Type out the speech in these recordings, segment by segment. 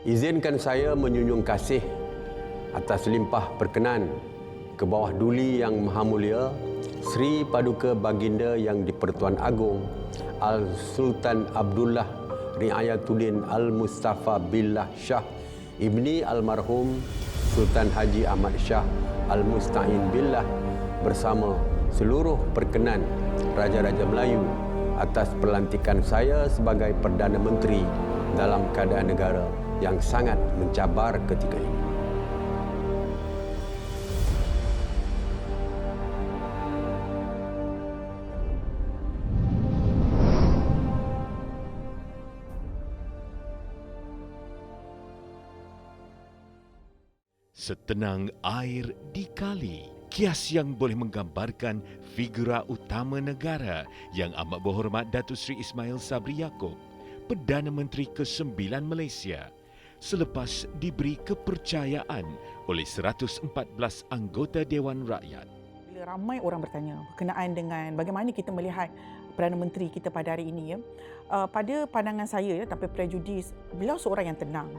Izinkan saya menyunjung kasih atas limpah perkenan ke bawah duli Yang Maha Mulia Sri Paduka Baginda Yang di-Pertuan Agong Al-Sultan Abdullah Riayatuddin Al-Mustafa Billah Shah Ibni Almarhum Sultan Haji Ahmad Shah Al-Musta'in Billah bersama seluruh perkenan Raja-Raja Melayu atas pelantikan saya sebagai Perdana Menteri dalam keadaan negara yang sangat mencabar ketika ini. Setenang air di kali. Kias yang boleh menggambarkan figura utama negara yang amat berhormat Datuk Seri Ismail Sabri Yaakob, Perdana Menteri ke-9 Malaysia, selepas diberi kepercayaan oleh 114 anggota Dewan Rakyat. Bila ramai orang bertanya berkenaan dengan bagaimana kita melihat Perdana Menteri kita pada hari ini, pada pandangan saya, tanpa prejudis, beliau seorang yang tenang.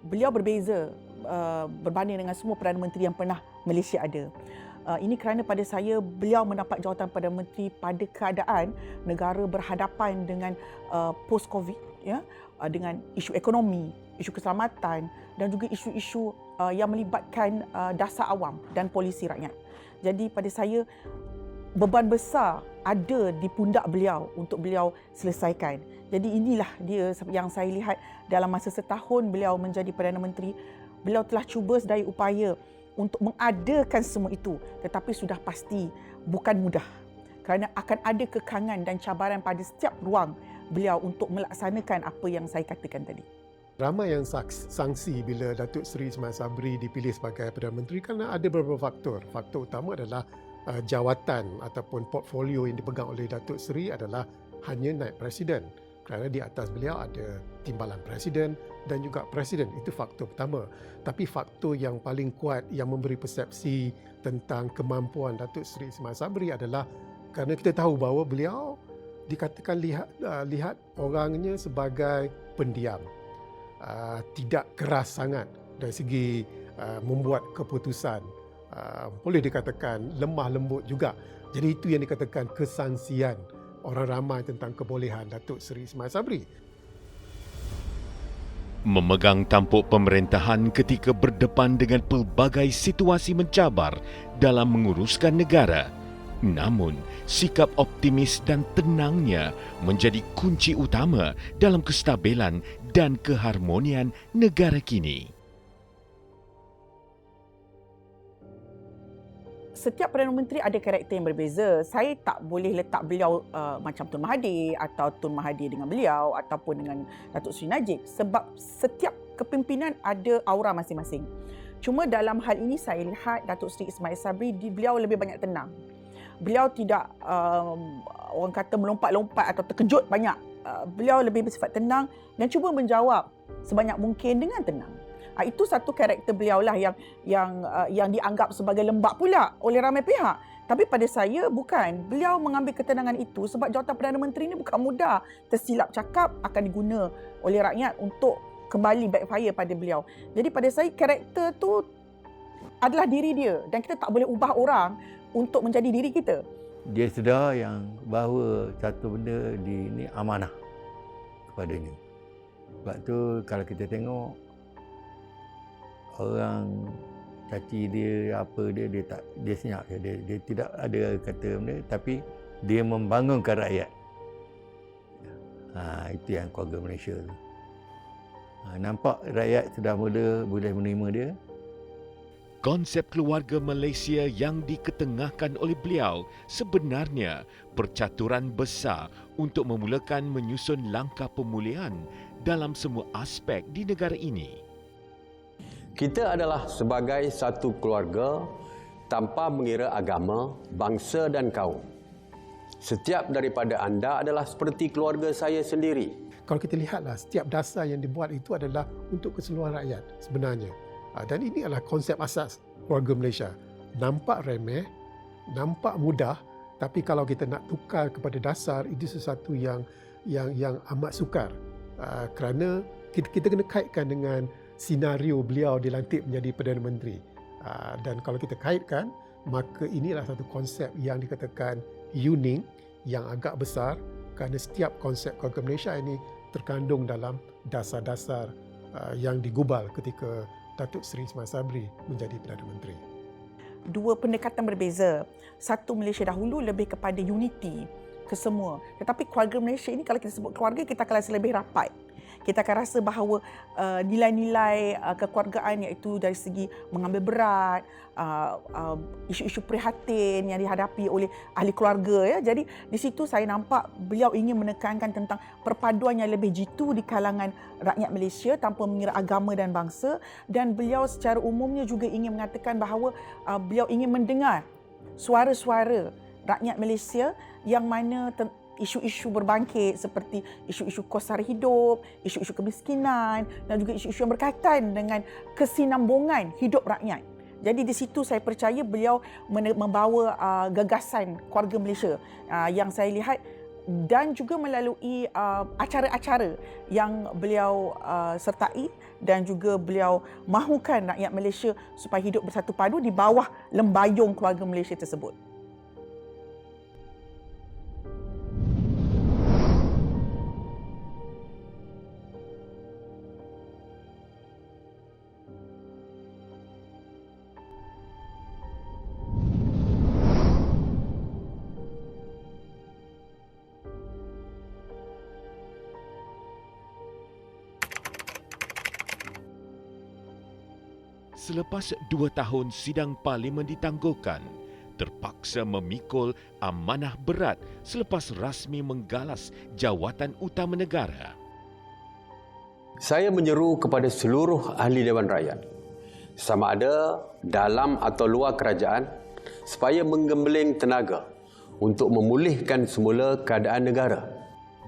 Beliau berbeza berbanding dengan semua Perdana Menteri yang pernah Malaysia ada. Ini kerana pada saya beliau mendapat jawatan Perdana Menteri pada keadaan negara berhadapan dengan post-Covid, ya, dengan isu ekonomi, isu keselamatan dan juga isu-isu yang melibatkan dasar awam dan polisi rakyat. Jadi pada saya beban besar ada di pundak beliau untuk beliau selesaikan. Jadi inilah dia yang saya lihat dalam masa setahun beliau menjadi Perdana Menteri. Beliau telah cuba sedaya upaya untuk mengadakan semua itu, tetapi sudah pasti bukan mudah kerana akan ada kekangan dan cabaran pada setiap ruang beliau untuk melaksanakan apa yang saya katakan tadi. Ramai yang sangsi bila Datuk Seri Ismail Sabri dipilih sebagai Perdana Menteri kerana ada beberapa faktor. Faktor utama adalah jawatan ataupun portfolio yang dipegang oleh Datuk Seri adalah hanya naib presiden. Kerana di atas beliau ada timbalan presiden dan juga presiden. Itu faktor pertama. Tapi faktor yang paling kuat yang memberi persepsi tentang kemampuan Datuk Seri Ismail Sabri adalah kerana kita tahu bahawa beliau dikatakan lihat orangnya sebagai pendiam. Tidak keras sangat dari segi membuat keputusan. Boleh dikatakan lemah lembut juga. Jadi itu yang dikatakan kesangsian orang ramai tentang kebolehan Datuk Seri Ismail Sabri. Memegang tampuk pemerintahan ketika berdepan dengan pelbagai situasi mencabar dalam menguruskan negara. Namun, sikap optimis dan tenangnya menjadi kunci utama dalam kestabilan dan keharmonian negara kini. Setiap Perdana Menteri ada karakter yang berbeza. Saya tak boleh letak beliau macam Tun Mahathir atau Tun Mahathir dengan beliau ataupun dengan Datuk Seri Najib sebab setiap kepimpinan ada aura masing-masing. Cuma dalam hal ini saya lihat Datuk Seri Ismail Sabri beliau lebih banyak tenang. Beliau tidak orang kata melompat-lompat atau terkejut banyak. Beliau lebih bersifat tenang dan cuba menjawab sebanyak mungkin dengan tenang. Itu satu karakter beliau lah yang dianggap sebagai lembab pula oleh ramai pihak. Tapi pada saya bukan. Beliau mengambil ketenangan itu sebab jawatan Perdana Menteri ini bukan mudah. Tersilap cakap akan diguna oleh rakyat untuk kembali backfire pada beliau. Jadi pada saya karakter tu adalah diri dia dan kita tak boleh ubah orang untuk menjadi diri kita. Dia sedar yang bahawa satu benda ini amanah kepadanya. Sebab tu kalau kita tengok orang caci dia apa dia senyap je. Dia tidak ada kata benda tapi dia membangunkan rakyat. Itu yang keluarga Malaysia tu. Nampak rakyat sudah boleh menerima dia. Konsep keluarga Malaysia yang diketengahkan oleh beliau sebenarnya percaturan besar untuk memulakan menyusun langkah pemulihan dalam semua aspek di negara ini. Kita adalah sebagai satu keluarga tanpa mengira agama, bangsa dan kaum. Setiap daripada anda adalah seperti keluarga saya sendiri. Kalau kita lihatlah, setiap dasar yang dibuat itu adalah untuk keseluruhan rakyat sebenarnya. Dan ini adalah konsep asas keluarga Malaysia. Nampak remeh, nampak mudah, tapi kalau kita nak tukar kepada dasar, itu sesuatu yang amat sukar. Kerana kita kena kaitkan dengan senario beliau dilantik menjadi Perdana Menteri. Dan kalau kita kaitkan, maka inilah satu konsep yang dikatakan unik, yang agak besar, kerana setiap konsep keluarga Malaysia ini terkandung dalam dasar-dasar yang digubal ketika Datuk Seri Ismail Sabri menjadi Perdana Menteri. Dua pendekatan berbeza. Satu, Malaysia dahulu lebih kepada unity kesemua. Tetapi keluarga Malaysia ini, kalau kita sebut keluarga, kita akan rasa lebih rapat. Kita akan rasa bahawa nilai-nilai kekeluargaan, iaitu dari segi mengambil berat, isu-isu prihatin yang dihadapi oleh ahli keluarga. Ya. Jadi di situ saya nampak beliau ingin menekankan tentang perpaduan yang lebih jitu di kalangan rakyat Malaysia tanpa mengira agama dan bangsa. Dan beliau secara umumnya juga ingin mengatakan bahawa beliau ingin mendengar suara-suara rakyat Malaysia yang mana isu-isu berbangkit seperti isu-isu kos sara hidup, isu-isu kemiskinan dan juga isu-isu yang berkaitan dengan kesinambungan hidup rakyat. Jadi di situ saya percaya beliau membawa gagasan keluarga Malaysia yang saya lihat, dan juga melalui acara-acara yang beliau sertai, dan juga beliau mahukan rakyat Malaysia supaya hidup bersatu padu di bawah lembayung keluarga Malaysia tersebut. Selepas 2 tahun sidang parlimen ditangguhkan, terpaksa memikul amanah berat selepas rasmi menggalas jawatan utama negara. Saya menyeru kepada seluruh ahli Dewan Rakyat, sama ada dalam atau luar kerajaan, supaya menggembeling tenaga untuk memulihkan semula keadaan negara.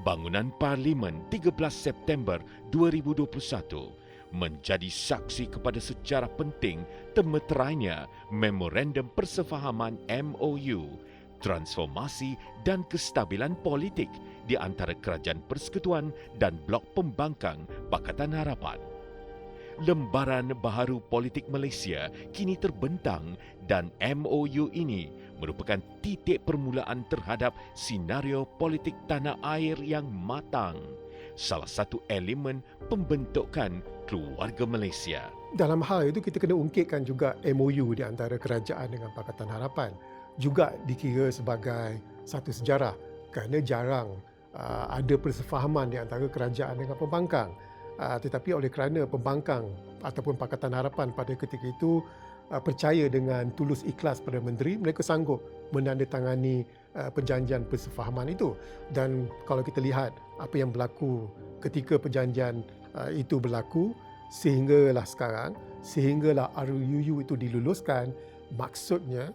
Bangunan Parlimen 13 September 2021 menjadi saksi kepada sejarah penting termeterainya Memorandum Persefahaman MOU, transformasi dan kestabilan politik di antara Kerajaan Persekutuan dan Blok Pembangkang Pakatan Harapan. Lembaran baharu politik Malaysia kini terbentang dan MOU ini merupakan titik permulaan terhadap senario politik tanah air yang matang, salah satu elemen pembentukan keluarga Malaysia. Dalam hal itu, kita kena ungkitkan juga MOU di antara kerajaan dengan Pakatan Harapan juga dikira sebagai satu sejarah, kerana jarang ada persefahaman di antara kerajaan dengan pembangkang. Tetapi oleh kerana pembangkang ataupun Pakatan Harapan pada ketika itu percaya dengan tulus ikhlas Perdana Menteri, mereka sanggup menandatangani perjanjian persefahaman itu. Dan kalau kita lihat apa yang berlaku ketika perjanjian itu berlaku, sehinggalah sekarang, sehinggalah RUU itu diluluskan, maksudnya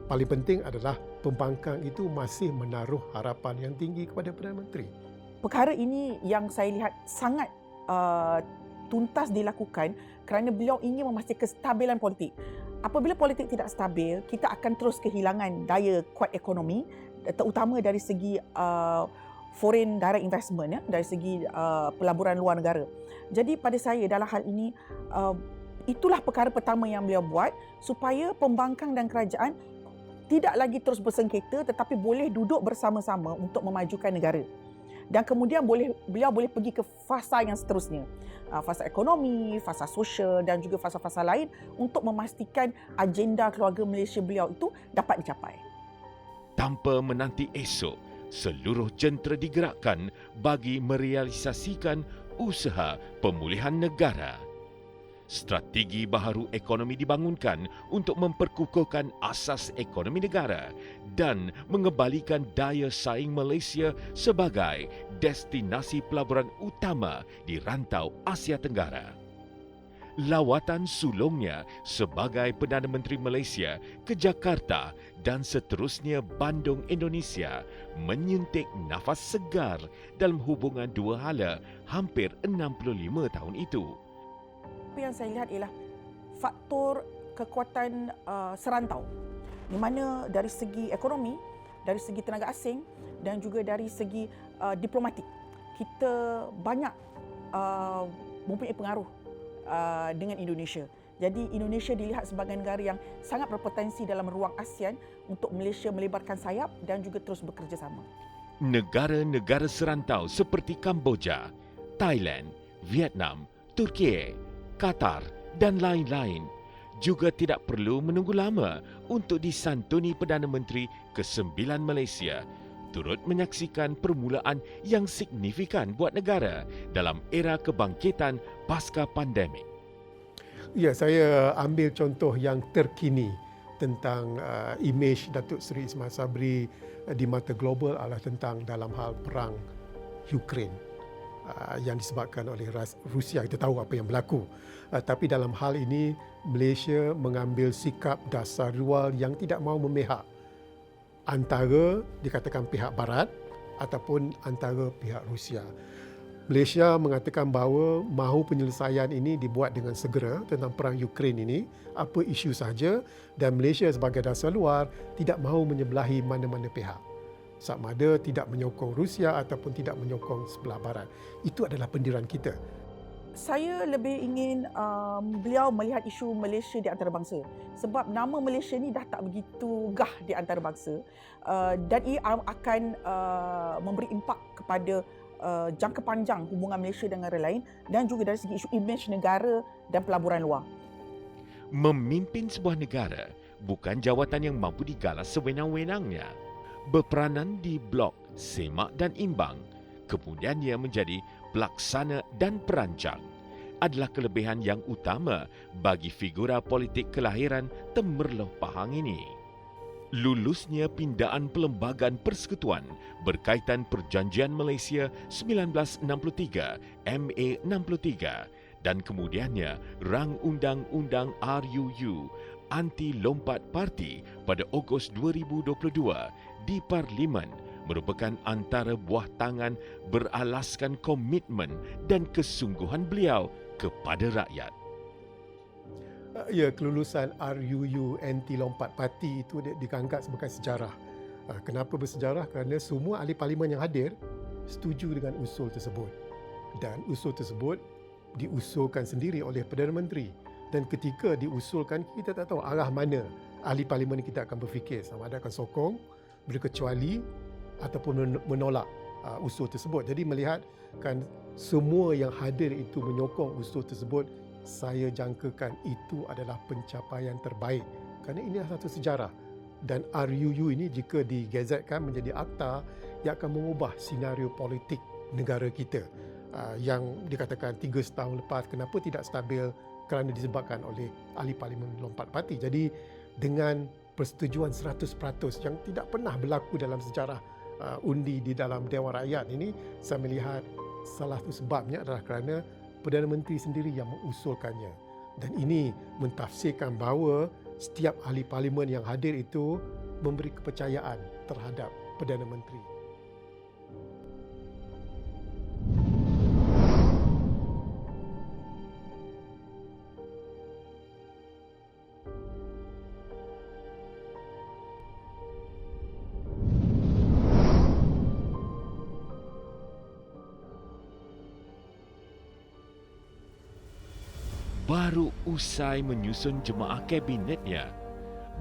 paling penting adalah pembangkang itu masih menaruh harapan yang tinggi kepada Perdana Menteri. Perkara ini yang saya lihat sangat tuntas dilakukan kerana beliau ingin memastikan kestabilan politik. Apabila politik tidak stabil, kita akan terus kehilangan daya kuat ekonomi, terutama dari segi foreign direct investment, dari segi pelaburan luar negara. Jadi pada saya dalam hal ini, itulah perkara pertama yang beliau buat supaya pembangkang dan kerajaan tidak lagi terus bersengketa, tetapi boleh duduk bersama-sama untuk memajukan negara. Dan kemudian beliau boleh pergi ke fasa yang seterusnya, fasa ekonomi, fasa sosial dan juga fasa-fasa lain untuk memastikan agenda keluarga Malaysia beliau itu dapat dicapai. Tanpa menanti esok, seluruh jentera digerakkan bagi merealisasikan usaha pemulihan negara. Strategi baharu ekonomi dibangunkan untuk memperkukuhkan asas ekonomi negara dan mengembalikan daya saing Malaysia sebagai destinasi pelaburan utama di rantau Asia Tenggara. Lawatan sulungnya sebagai Perdana Menteri Malaysia ke Jakarta dan seterusnya Bandung, Indonesia menyuntik nafas segar dalam hubungan dua hala hampir 65 tahun itu. Apa yang saya lihat ialah faktor kekuatan serantau, di mana dari segi ekonomi, dari segi tenaga asing dan juga dari segi diplomatik, kita banyak mempunyai pengaruh dengan Indonesia. Jadi Indonesia dilihat sebagai negara yang sangat berpotensi dalam ruang ASEAN untuk Malaysia melebarkan sayap dan juga terus bekerjasama. Negara-negara serantau seperti Kamboja, Thailand, Vietnam, Turki, Qatar dan lain-lain juga tidak perlu menunggu lama untuk disantuni Perdana Menteri ke-9 Malaysia turut menyaksikan permulaan yang signifikan buat negara dalam era kebangkitan pasca pandemik. Ya, saya ambil contoh yang terkini tentang imej Datuk Seri Ismail Sabri di mata global adalah tentang dalam hal perang Ukraine yang disebabkan oleh Rusia. Kita tahu apa yang berlaku. Tapi dalam hal ini, Malaysia mengambil sikap dasar dual yang tidak mahu memihak antara dikatakan pihak Barat ataupun antara pihak Rusia. Malaysia mengatakan bahawa mahu penyelesaian ini dibuat dengan segera tentang perang Ukraine ini, apa isu sahaja, dan Malaysia sebagai dasar luar tidak mahu menyebelahi mana-mana pihak. Sama ada tidak menyokong Rusia ataupun tidak menyokong sebelah Barat. Itu adalah pendirian kita. Saya lebih ingin beliau melihat isu Malaysia di antarabangsa, sebab nama Malaysia ni dah tak begitu gah di antarabangsa, dan ia akan memberi impak kepada jangka panjang hubungan Malaysia dengan negara lain dan juga dari segi isu imej negara dan pelaburan luar. Memimpin sebuah negara bukan jawatan yang mampu digalas sewenang-wenangnya. Berperanan di blok, semak dan imbang, kemudian ia menjadi pelaksana dan perancang adalah kelebihan yang utama bagi figura politik kelahiran Temerloh Pahang ini. Lulusnya pindaan Perlembagaan Persekutuan berkaitan Perjanjian Malaysia 1963 MA 63 dan kemudiannya Rang Undang-Undang RUU Anti Lompat Parti pada Ogos 2022 di Parlimen merupakan antara buah tangan beralaskan komitmen dan kesungguhan beliau kepada rakyat. Ya, kelulusan RUU anti lompat parti itu dianggap sebagai sejarah. Kenapa bersejarah? Kerana semua ahli parlimen yang hadir setuju dengan usul tersebut. Dan usul tersebut diusulkan sendiri oleh Perdana Menteri. Dan ketika diusulkan, kita tak tahu arah mana ahli parlimen kita akan berfikir. Sama ada akan sokong, berkecuali ataupun menolak usul tersebut. Jadi melihatkan semua yang hadir itu menyokong usul tersebut, saya jangkakan itu adalah pencapaian terbaik kerana ini adalah satu sejarah, dan RUU ini jika digazetkan menjadi akta yang akan mengubah senario politik negara kita yang dikatakan 3 tahun lepas kenapa tidak stabil kerana disebabkan oleh ahli parlimen lompat parti. Jadi dengan persetujuan 100% yang tidak pernah berlaku dalam sejarah undi di dalam Dewan Rakyat ini, saya melihat salah satu sebabnya adalah kerana Perdana Menteri sendiri yang mengusulkannya. Dan ini mentafsirkan bahawa setiap ahli parlimen yang hadir itu memberi kepercayaan terhadap Perdana Menteri. Baru usai menyusun jemaah kabinetnya,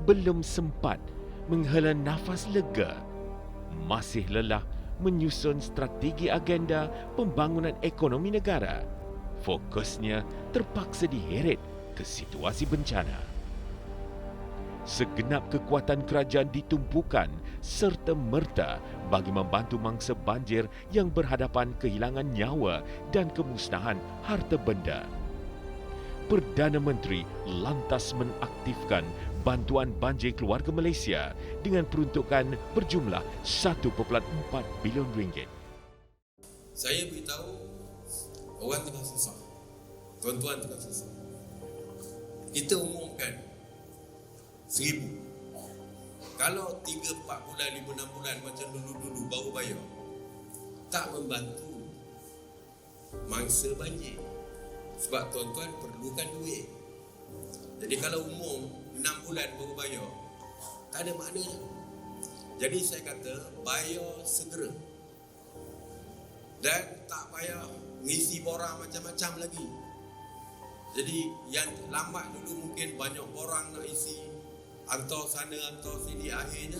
belum sempat menghela nafas lega, masih lelah menyusun strategi agenda pembangunan ekonomi negara. Fokusnya terpaksa diheret ke situasi bencana. Segenap kekuatan kerajaan ditumpukan serta-merta bagi membantu mangsa banjir yang berhadapan kehilangan nyawa dan kemusnahan harta benda. Perdana Menteri lantas mengaktifkan bantuan banjir keluarga Malaysia dengan peruntukan berjumlah 1.4 bilion ringgit. Saya beritahu orang tengah susah, tuan-tuan tengah susah. Kita umumkan 1,000. Kalau 3, 4 bulan, 5, 6 bulan macam dulu-dulu baru bayar, tak membantu mangsa banjir. Sebab tuan-tuan perlukan duit. Jadi kalau umum 6 bulan baru bayar, tak ada maknanya. Jadi saya kata bayar segera. Dan tak payah ngisi borang macam-macam lagi. Jadi yang lambat dulu mungkin banyak borang nak isi, hantar sana hantar sini, akhirnya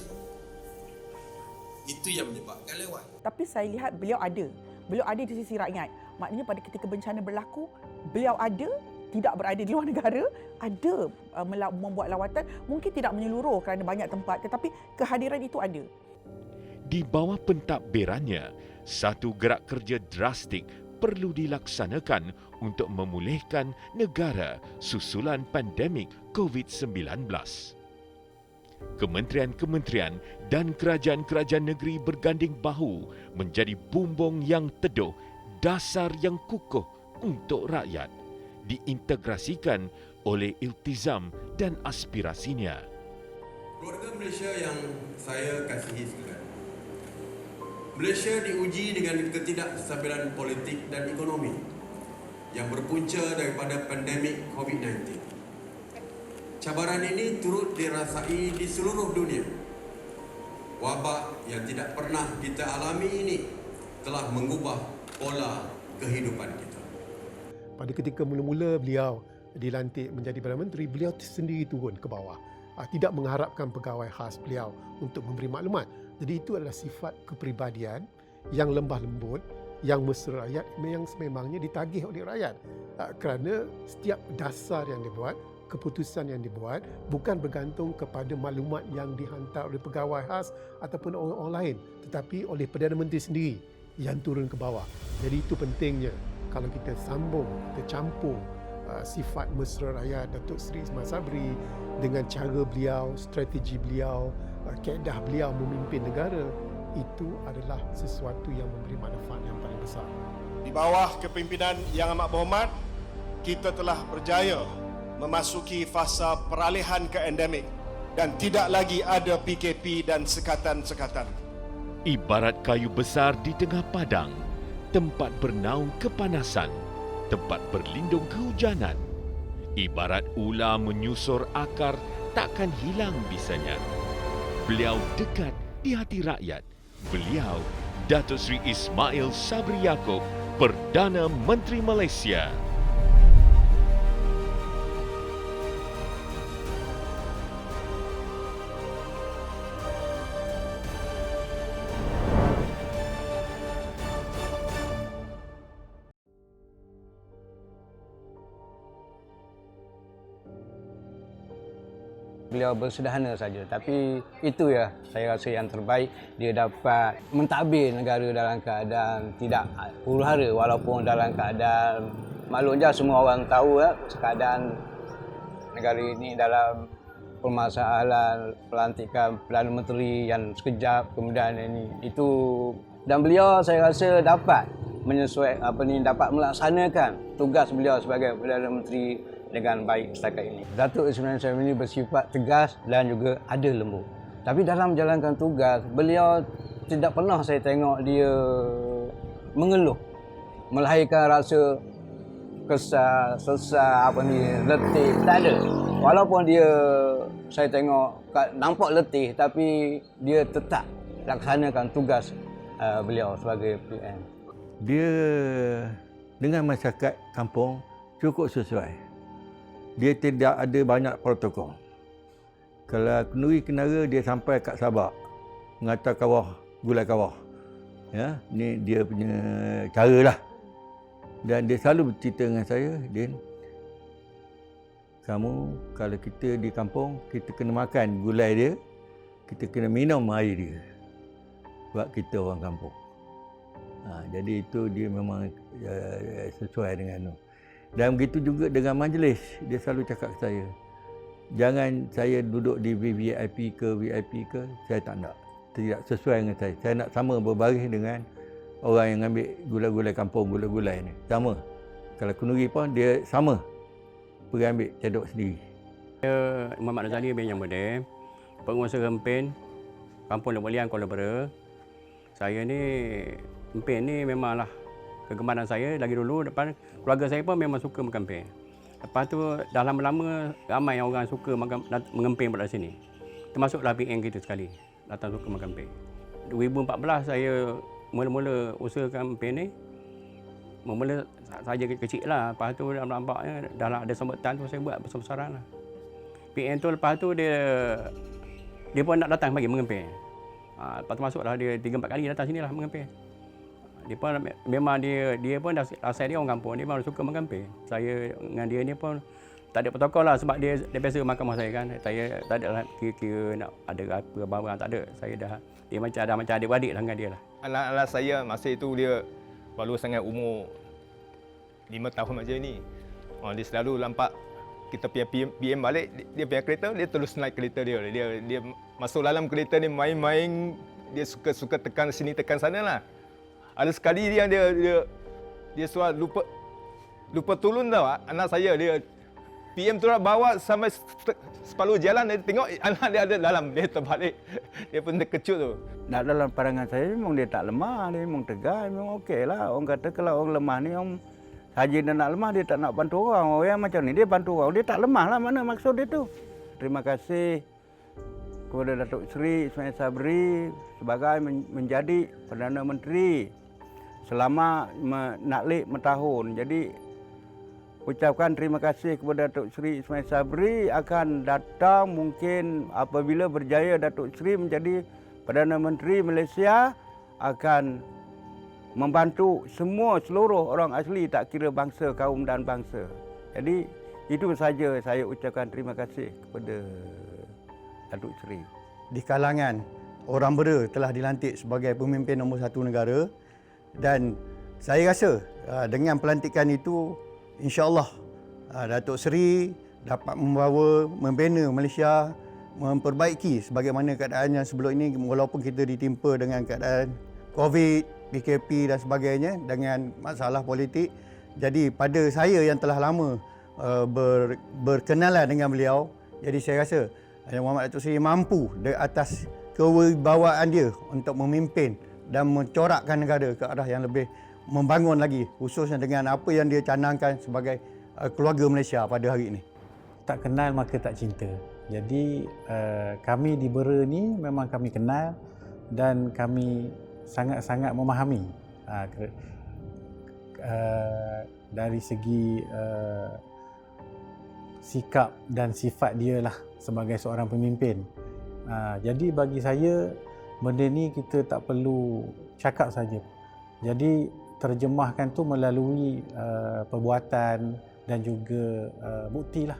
itu yang menyebabkan lewat. Tapi saya lihat beliau ada di sisi rakyat. Maknanya pada ketika bencana berlaku, beliau ada, tidak berada di luar negara, ada membuat lawatan, mungkin tidak menyeluruh kerana banyak tempat, tetapi kehadiran itu ada. Di bawah pentadbirannya, satu gerak kerja drastik perlu dilaksanakan untuk memulihkan negara susulan pandemik COVID-19. Kementerian-kementerian dan kerajaan-kerajaan negeri berganding bahu menjadi bumbung yang teduh, dasar yang kukuh untuk rakyat, diintegrasikan oleh iltizam dan aspirasinya. Keluarga Malaysia yang saya kasihi sekalian, Malaysia diuji dengan ketidakstabilan politik dan ekonomi yang berpunca daripada pandemik COVID-19. Cabaran ini turut dirasai di seluruh dunia. Wabak yang tidak pernah kita alami ini telah mengubah pola kehidupan kita. Pada ketika mula-mula beliau dilantik menjadi Perdana Menteri, beliau sendiri turun ke bawah. Tidak mengharapkan pegawai khas beliau untuk memberi maklumat. Jadi itu adalah sifat kepribadian yang lembah lembut, yang mesra rakyat, yang sememangnya ditagih oleh rakyat. Kerana setiap dasar yang dibuat, keputusan yang dibuat bukan bergantung kepada maklumat yang dihantar oleh pegawai khas ataupun orang-orang lain, tetapi oleh Perdana Menteri sendiri yang turun ke bawah. Jadi itu pentingnya kalau kita sambung, kita campur sifat mesra rakyat Datuk Seri Ismail Sabri dengan cara beliau, strategi beliau, kaedah beliau memimpin negara, itu adalah sesuatu yang memberi manfaat yang paling besar. Di bawah kepimpinan Yang Amat Berhormat, kita telah berjaya memasuki fasa peralihan ke endemik dan tidak lagi ada PKP dan sekatan-sekatan. Ibarat kayu besar di tengah padang, tempat bernaung kepanasan, tempat berlindung kehujanan. Ibarat ular menyusur akar, takkan hilang bisanya. Beliau dekat di hati rakyat. Beliau, Datuk Seri Ismail Sabri Yaakob, Perdana Menteri Malaysia. Beliau bersederhana saja, tapi itu ya saya rasa yang terbaik. Dia dapat mentadbir negara dalam keadaan tidak huru-hara, walaupun dalam keadaan maklum je semua orang tahu ya, keadaan negara ini dalam permasalahan pelantikan Perdana Menteri yang sekejap kemudian ini itu, dan beliau saya rasa dapat dapat melaksanakan tugas beliau sebagai Perdana Menteri dengan baik setakat ini. Datuk Ismail Sabri ini bersifat tegas dan juga ada lembut. Tapi dalam menjalankan tugas, beliau tidak pernah saya tengok dia mengeluh, melahirkan rasa kesal, sesal, letih, tak ada. Walaupun dia saya tengok nampak letih, tapi dia tetap laksanakan tugas beliau sebagai PM. Dia dengan masyarakat kampung cukup sesuai. Dia tidak ada banyak protokol. Kalau kenduri kenara, dia sampai kat Sabak, mengatar kawah, gulai kawah. Ya, ni dia punya cara lah. Dan dia selalu bercerita dengan saya, Din, kamu kalau kita di kampung, kita kena makan gulai dia, kita kena minum air dia. Sebab kita orang kampung. Jadi itu dia memang sesuai dengan itu. Dan begitu juga dengan majlis, dia selalu cakap ke saya, jangan saya duduk di VIP ke, saya tak nak. Tidak sesuai dengan saya. Saya nak sama berbaris dengan orang yang ambil gulai-gulai kampung, gulai-gulai ni. Sama. Kalau kenduri pun dia sama. Pergi ambil, cedok sendiri. Saya Muhammad Razali bin Yang Berde, pengusaha empen Kampung Lemolian, Kuala Lumpur. Saya ni, empen ni memanglah kegemaran saya lagi dulu. Depan keluarga saya pun memang suka makan empen. Lepas tu dah lama-lama ramai orang suka mengempeng pada sini. Termasuklah PM kita sekali datang suka makan empen. 2014 saya mula-mula usahakan empen ni. Mula-mula saja kecil lah. Lepas tu nampaknya dah ada sambutan tu saya buat besar-besaran lah. PM tu lepas tu dia pun nak datang bagi mengempir. Lepas tu masuklah dia 3-4 kali datang sini lah mengempir. Dia pun memang dia pun dah asal dia orang kampung, dia memang suka mengempir. Saya dengan dia ni pun tak ada protokol lah sebab dia biasa mahkamah saya kan. Saya tak ada lah kira-kira nak ada apa barang, tak ada. Saya dia macam adik-beradik lah dengan dia lah. Anak-anak saya masa itu dia baru sangat umur 5 tahun macam ni. Dia selalu nampak kita PM balik, dia punya kereta, dia terus naik kereta dia. Dia masuk dalam kereta ni main-main, dia suka tekan sini tekan sana lah. Ada sekali dia suat lupa turun tau anak saya, dia PM tu bawa sampai separuh jalan, dia tengok anak dia ada dalam, dia terbalik. Dia pun terkejut tu. Nah, dalam pandangan saya memang dia tak lemah, dia memang tegar, memang okey lah. Orang kata kalau orang lemah ni, orang saja dia nak lemah, dia tak nak bantu orang. Orang macam ni, dia bantu orang, dia tak lemah lah, mana maksud dia tu. Terima kasih kepada Datuk Seri Ismail Sabri sebagai menjadi Perdana Menteri selama naklik setahun. Jadi, ucapkan terima kasih kepada Datuk Seri Ismail Sabri akan datang mungkin apabila berjaya Datuk Seri menjadi Perdana Menteri Malaysia akan membantu seluruh orang asli tak kira bangsa, kaum dan bangsa. Jadi itu saja saya ucapkan terima kasih kepada Datuk Seri. Di kalangan orang Bera telah dilantik sebagai pemimpin nombor 1 negara dan saya rasa dengan pelantikan itu insya-Allah Datuk Seri dapat membina Malaysia memperbaiki sebagaimana keadaannya sebelum ini walaupun kita ditimpa dengan keadaan COVID, PKP dan sebagainya dengan masalah politik. Jadi pada saya yang telah lama berkenalan dengan beliau, jadi saya rasa Yang Muhammad Datuk Seri mampu dari atas kewibawaan dia untuk memimpin dan mencorakkan negara ke arah yang lebih membangun lagi, khususnya dengan apa yang dia canangkan sebagai keluarga Malaysia pada hari ini. Tak kenal maka tak cinta. Jadi kami di Bera ni memang kami kenal dan kami sangat-sangat memahami dari segi sikap dan sifat dia lah sebagai seorang pemimpin. Jadi bagi saya benda ni kita tak perlu cakap saja. Jadi terjemahkan tu melalui perbuatan dan juga bukti lah.